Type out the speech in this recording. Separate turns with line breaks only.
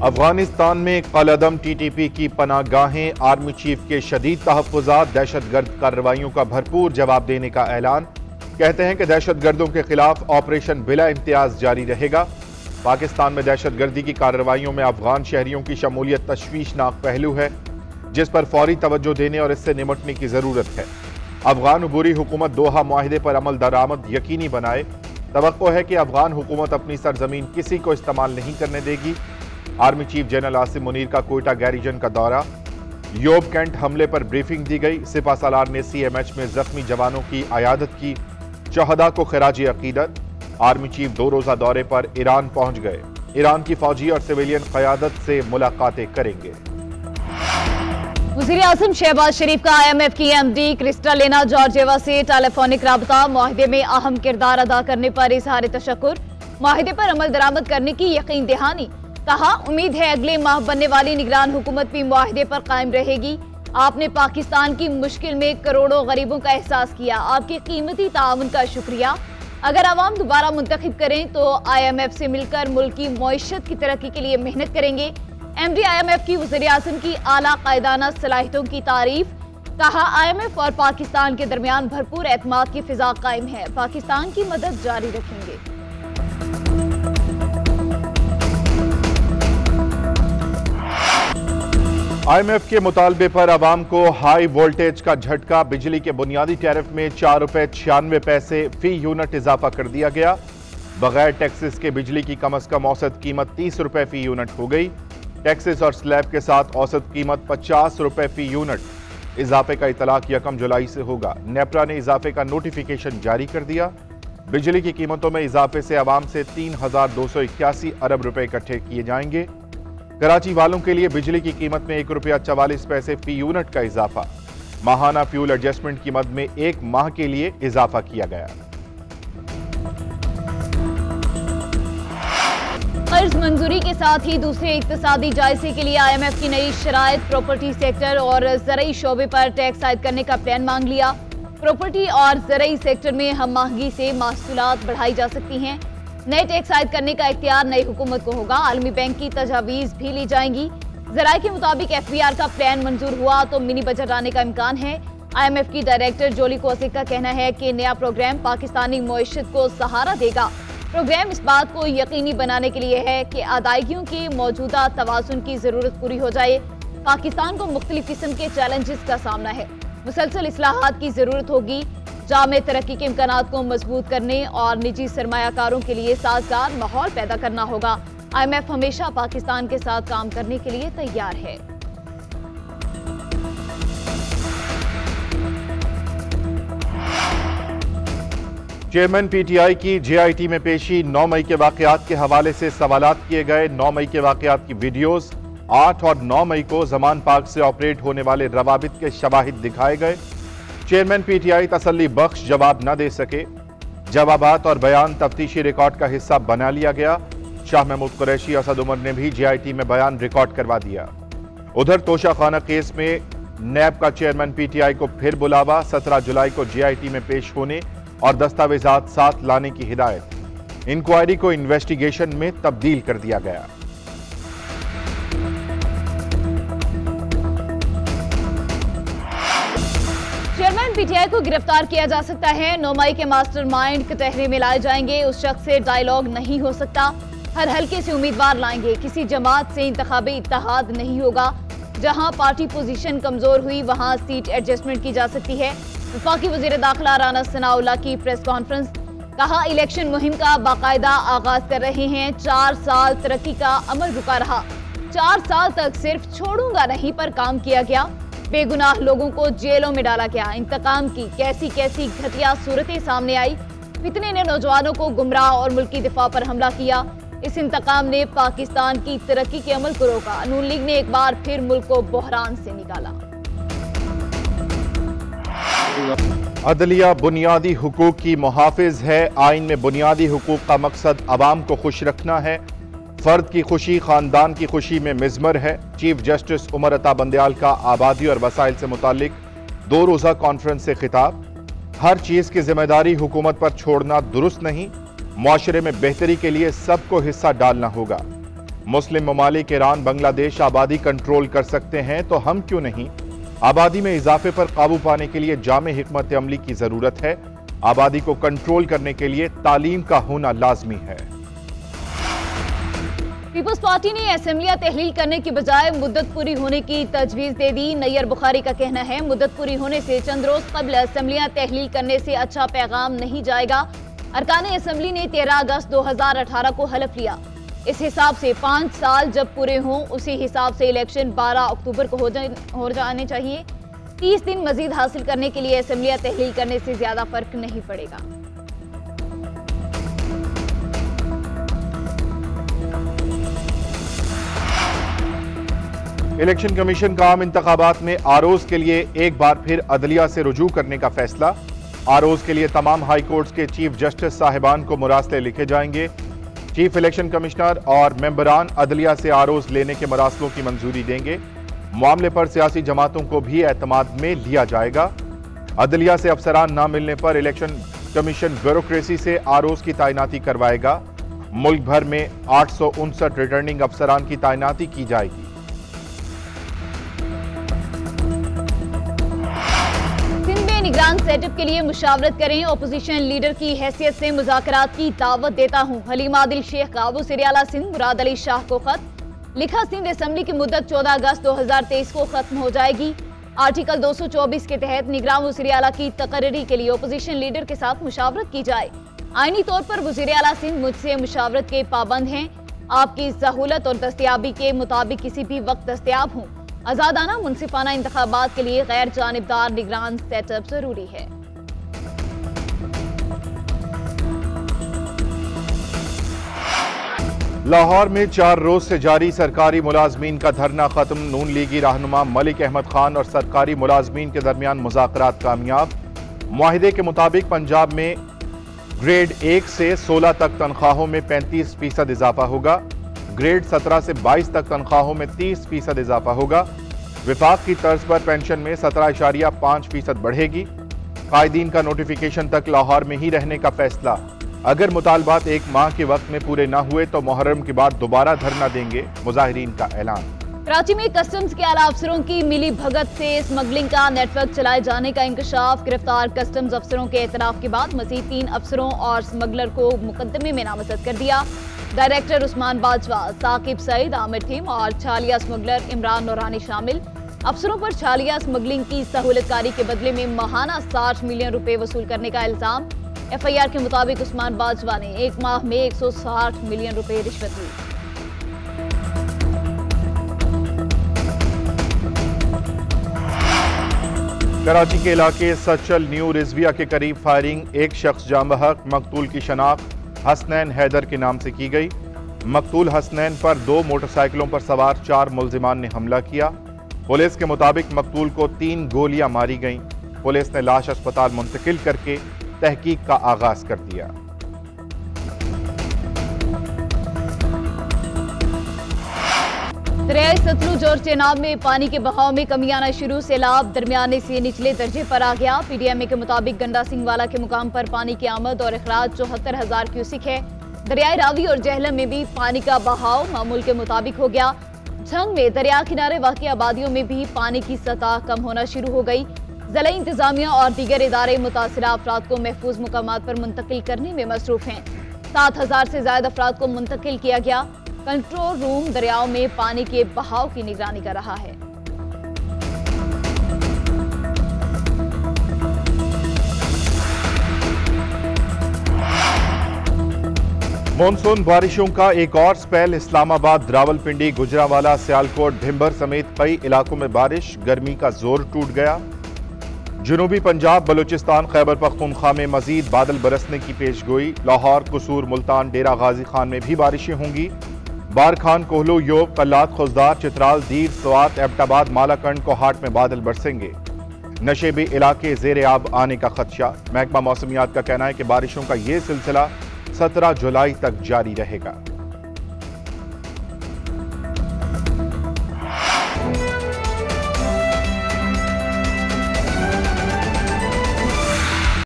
अफगानिस्तान में कलअदम टीटीपी की पनाहगाहें, army chief के शदीद तहफ्फुज़ात, दहशतगर्द कार्रवाइयों का भरपूर जवाब देने का ऐलान। कहते हैं कि दहशतगर्दों के खिलाफ ऑपरेशन बिला इम्तियाज जारी रहेगा। पाकिस्तान में दहशतगर्दी की कार्रवाइयों में अफगान शहरियों की शमूलियत तशवीशनाक पहलू है, जिस पर फौरी तवज्जो देने और इससे निपटने की जरूरत है। अफगान अबूरी हुकूमत दोहा मुआहिदे पर अमल दरामद यकीनी बनाए। तवक्को है कि अफगान हुकूमत अपनी सरजमीन किसी को इस्तेमाल नहीं करने देगी। Army chief general Asim Munir का कोयटा गैरिजन का दौरा। योब कैंट हमले पर ब्रीफिंग दी गई। सिपा सालार ने CMH में जख्मी जवानों की अयादत की। शहदा को खिराजी अकीदत। आर्मी चीफ 2 रोजा दौरे पर ईरान पहुंच गए। ईरान की फौजी और सिविलियन क़यादत से मुलाकातें करेंगे।
वज़ीर आज़म शहबाज शरीफ का IMF की MD क्रिस्टालिना जॉर्जिएवा से टेलीफोनिक राबता। मुआहिदे में अहम किरदार अदा करने पर इजहार तशक्कुर। मुआहिदे पर अमल दरामद करने की यकीन दहानी। कहा, उम्मीद है अगले माह बनने वाली निगरान हुकूमत भी मुआहिदे पर कायम रहेगी। आपने पाकिस्तान की मुश्किल में करोड़ों गरीबों का एहसास किया। आपके कीमती ताउन का शुक्रिया। अगर आवाम दोबारा मुंतखब करें तो IMF से मिलकर मुल्क की मईशत की तरक्की के लिए मेहनत करेंगे। MD IMF की वज़ीर आज़म की आला कायदाना सलाहियतों की तारीफ। कहा, IMF और पाकिस्तान के दरमियान भरपूर एतमाद की फिजा कायम है। पाकिस्तान की मदद जारी रखेंगे।
IMF के मुतालबे पर आवाम को हाई वोल्टेज का झटका। बिजली के बुनियादी टैरिफ में 4 रुपए 96 पैसे फी यूनिट इजाफा कर दिया गया। बगैर टैक्सेस के बिजली की कम अज कम औसत कीमत 30 रुपए फी यूनिट हो गई। टैक्सेस और स्लैब के साथ औसत कीमत 50 रुपए फी यूनिट। इजाफे का इतलाक 1 जुलाई से होगा। नेपरा ने इजाफे का नोटिफिकेशन जारी कर दिया। बिजली की कीमतों में इजाफे से आवाम से 3,281 अरब रुपए इकट्ठे किए जाएंगे। कराची वालों के लिए बिजली की कीमत में 1 रुपया 44 पैसे फी यूनिट का इजाफा। माहाना फ्यूल एडजस्टमेंट की मद में 1 माह के लिए इजाफा किया गया।
कर्ज मंजूरी के साथ ही दूसरे इक्तिसादी जायजे के लिए IMF की नई शराइत। प्रॉपर्टी सेक्टर और ज़रई शोबे पर टैक्स आयद करने का प्लान मांग लिया। प्रॉपर्टी और ज़रई सेक्टर में हम माहगी से महसूलात बढ़ाई जा सकती हैं। नए टैक्स आयद करने का इख्तियार नई हुकूमत को होगा। आलमी बैंक की तजावीज़ भी ली जाएंगी। ज़राए के मुताबिक FBR का प्लान मंजूर हुआ तो मिनी बजट आने का इम्कान है। IMF की डायरेक्टर जोली कोसिक का कहना है कि नया प्रोग्राम पाकिस्तानी मईशत को सहारा देगा। प्रोग्राम इस बात को यकीनी बनाने के लिए है कि अदायगियों के मौजूदा तवाज़ुन की ज़रूरत पूरी हो जाए। पाकिस्तान को मुख्तलिफ किस्म के चैलेंजेस का सामना है। मुसलसल इस्लाहात की ज़रूरत होगी। जामे तरक्की के इम्कानात को मजबूत करने और निजी सरमायाकारों के लिए साजगार माहौल पैदा करना होगा। IMF हमेशा पाकिस्तान के साथ काम करने के लिए तैयार है।
चेयरमैन PTI की JIT में पेशी। 9 मई के वाकयात के हवाले से सवालात किए गए। 9 मई के वाकयात की वीडियोस। 8 और 9 मई को जमान पार्क से ऑपरेट होने वाले रवाबित के शवाहिद दिखाए गए। चेयरमैन PTI तसल्ली बख्श जवाब न दे सके। जवाबात और बयान तफ्तीशी रिकॉर्ड का हिस्सा बना लिया गया। शाह महमूद कुरैशी, असद उमर ने भी JIT में बयान रिकॉर्ड करवा दिया। उधर तोशा खाना केस में नैब का चेयरमैन PTI को फिर बुलावा। 17 जुलाई को JIT में पेश होने और दस्तावेजात साथ लाने की हिदायत। इंक्वायरी को इन्वेस्टिगेशन में तब्दील कर दिया गया।
चेयरमैन PTI को गिरफ्तार किया जा सकता है। 9 मई के मास्टरमाइंड कटहरे में लाए जाएंगे। उस शख्स से डायलॉग नहीं हो सकता। हर हल्के से उम्मीदवार लाएंगे। किसी जमात से इंतखाबी इत्तेहाद नहीं होगा। जहां पार्टी पोजीशन कमजोर हुई वहां सीट एडजस्टमेंट की जा सकती है। वफाकी वजीर दाखिला राना सनाउल्लाह की प्रेस कॉन्फ्रेंस। कहा, इलेक्शन मुहिम का बाकायदा आगाज कर रहे हैं। 4 साल तरक्की का अमल रुका रहा। 4 साल तक सिर्फ छोड़ूंगा नहीं पर काम किया गया। बेगुनाह लोगों को जेलों में डाला गया। इंतकाम की कैसी कैसी घटिया सूरतें सामने आई। फितने ने नौजवानों को गुमराह और मुल्की दिफा पर हमला किया। इस इंतकाम ने पाकिस्तान की तरक्की के अमल को रोका। नून लीग ने एक बार फिर मुल्क को बहरान से निकाला।
अदलिया बुनियादी हुकूक की मुहाफिज है। आइन में बुनियादी हुकूक का मकसद अवाम को खुश रखना है। फर्द की खुशी खानदान की खुशी में मिज़मर है। चीफ जस्टिस उमर अता बंदयाल का आबादी और वसाइल से मुतालिक 2 रोज़ा कॉन्फ्रेंस से खिताब। हर चीज़ की जिम्मेदारी हुकूमत पर छोड़ना दुरुस्त नहीं। मुआशरे में बेहतरी के लिए सबको हिस्सा डालना होगा। मुस्लिम ममालिक ईरान बांग्लादेश आबादी कंट्रोल कर सकते हैं तो हम क्यों नहीं। आबादी में इजाफे पर काबू पाने के लिए जामे हिकमत अमली की जरूरत है। आबादी को कंट्रोल करने के लिए तालीम का होना लाजमी है।
पीपल्स पार्टी ने असेंबलियां तहलील करने की बजाय मुद्दत पूरी होने की तजवीज दे दी। नैयर बुखारी का कहना है, मुद्दत पूरी होने से चंद रोज कबल असेंबलियां तहलील करने से अच्छा पैगाम नहीं जाएगा। अरकान असेंबली ने 13 अगस्त 2018 को हलफ लिया। इस हिसाब से 5 साल जब पूरे हों उसी हिसाब से इलेक्शन 12 अक्टूबर को हो जाने चाहिए। 30 दिन मजीद हासिल करने के लिए असेंबलियां तहलील करने से ज्यादा फर्क नहीं पड़ेगा।
इलेक्शन कमीशन का आम इंतखाबात में आरओज के लिए एक बार फिर अदलिया से रुजू करने का फैसला। आरओज के लिए तमाम हाई कोर्ट्स के चीफ जस्टिस साहिबान को मुरासले लिखे जाएंगे। चीफ इलेक्शन कमिश्नर और मेंबरान अदलिया से आरओज लेने के मरासलों की मंजूरी देंगे। मामले पर सियासी जमातों को भी एतमाद में लिया जाएगा। अदलिया से अफसरान न मिलने पर इलेक्शन कमीशन ब्यूरोक्रेसी से आरओज की तैनाती करवाएगा। मुल्क भर में 859 रिटर्निंग अफसरान की तैनाती की जाएगी।
निगरान सेटअप के लिए मुशावरत करें। ओपोजिशन लीडर की हैसियत से मुज़ाकरात की दावत देता हूं। हलीम आदिल शेख का वज़ीर आला सिंध मुराद अली शाह को खत लिखा। सिंध असेंबली की मुद्दत 14 अगस्त 2023 को खत्म हो जाएगी। आर्टिकल 224 के तहत निगरान वज़ीर आला की तकर्री के लिए ओपोजिशन लीडर के साथ मुशावरत की जाए। आईनी तौर पर वज़ीर आला सिंध मुझसे मुशावरत के पाबंद हैं। आपकी सहूलत और दस्तयाबी के मुताबिक किसी भी वक्त दस्तयाब हूँ। आजादाना मुनसिफाना इंतखाबात के लिए गैर जानिबदार निगरान सेटअप जरूरी है।
लाहौर में 4 रोज से जारी सरकारी मुलाजमीन का धरना खत्म। नून लीगी रहनुमा मलिक अहमद खान और सरकारी मुलाजमीन के दरमियान मुज़ाकरात कामयाब। मुआहिदे के मुताबिक पंजाब में ग्रेड 1 से 16 तक तनख्वाहों में 35% इजाफा होगा। ग्रेड 17 से 22 तक तनख्वाहों में 30% इजाफा होगा। विफाक की तर्ज पर पेंशन में 17.5% बढ़ेगी। कायदीन का नोटिफिकेशन तक लाहौर में ही रहने का फैसला। अगर मुतालबात 1 माह के वक्त में पूरे न हुए तो मुहर्रम के बाद दोबारा धरना देंगे, मुजाहिरीन का ऐलान।
कराची में कस्टम्स के आला अफसरों की मिली भगत से स्मगलिंग का नेटवर्क चलाए जाने का इंकशाफ। गिरफ्तार कस्टम्स अफसरों के एतराफ के बाद मजीद 3 अफसरों और स्मगलर को मुकदमे में नामजद कर दिया। डायरेक्टर उस्मान बाजवा, साकिब सईद, आमिर थीम और छालिया स्मगलर इमरान नूरानी शामिल। अफसरों पर छालिया स्मगलिंग की सहूलतकारी के बदले में माहाना 60 मिलियन रुपए वसूल करने का इल्जाम। एफआईआर के मुताबिक उस्मान बाजवा ने 1 माह में 160 मिलियन रुपए रिश्वत ली।
कराची के इलाके सचल न्यू रिजविया के करीब फायरिंग। एक शख्स जाँ बहक। मकतूल की शनाख्त हसनैन हैदर के नाम से की गई। मकतूल हसनैन पर 2 मोटरसाइकिलों पर सवार 4 मुल्जिमान ने हमला किया। पुलिस के मुताबिक मकतूल को 3 गोलियां मारी गईं। पुलिस ने लाश अस्पताल मुंतकिल करके तहकीक का आगाज कर दिया।
दरियाई सतलुज और चेनाब में पानी के बहाव में कमी आना शुरू। सैलाब दरमियाने से निचले दर्जे पर आ गया। पीडीएमए के मुताबिक गंडा सिंह वाला के मुकाम पर पानी की आमद और अखराज 74,000 क्यूसिक है। दरियाई रावी और जहलम में भी पानी का बहाव मामूल के मुताबिक हो गया। झंग में दरिया किनारे वाक़ई आबादियों में भी पानी की सतह कम होना शुरू हो गई। ज़िला इंतजामिया और दीगर इदारे मुतासिरा अफराद को महफूज मुकामात पर मुंतकिल करने में मसरूफ हैं। 7,000 से ज्यादा अफराद को मुंतकिल किया गया। कंट्रोल रूम दरियाओं में पानी के बहाव की निगरानी कर रहा है।
मॉनसून बारिशों का एक और स्पेल। इस्लामाबाद, रावलपिंडी, गुजरांवाला, सियालकोट, भिंबर समेत कई इलाकों में बारिश। गर्मी का जोर टूट गया। जनूबी पंजाब, बलूचिस्तान, खैबर पख्तूनख्वा में मजीद बादल बरसने की पेशगोई। लाहौर, कसूर, मुल्तान, डेरा गाजी खान में भी बारिशें होंगी। बारखान, कोहलू, योब, कल्लात, खुजदार, चित्राल, दीर, स्वात, एबटाबाद, मालाकंड, कोहाट में बादल बरसेंगे। नशेबी इलाके जेर आब आने का खदशा। महकमा मौसमियात का कहना है कि बारिशों का ये सिलसिला 17 जुलाई तक जारी रहेगा।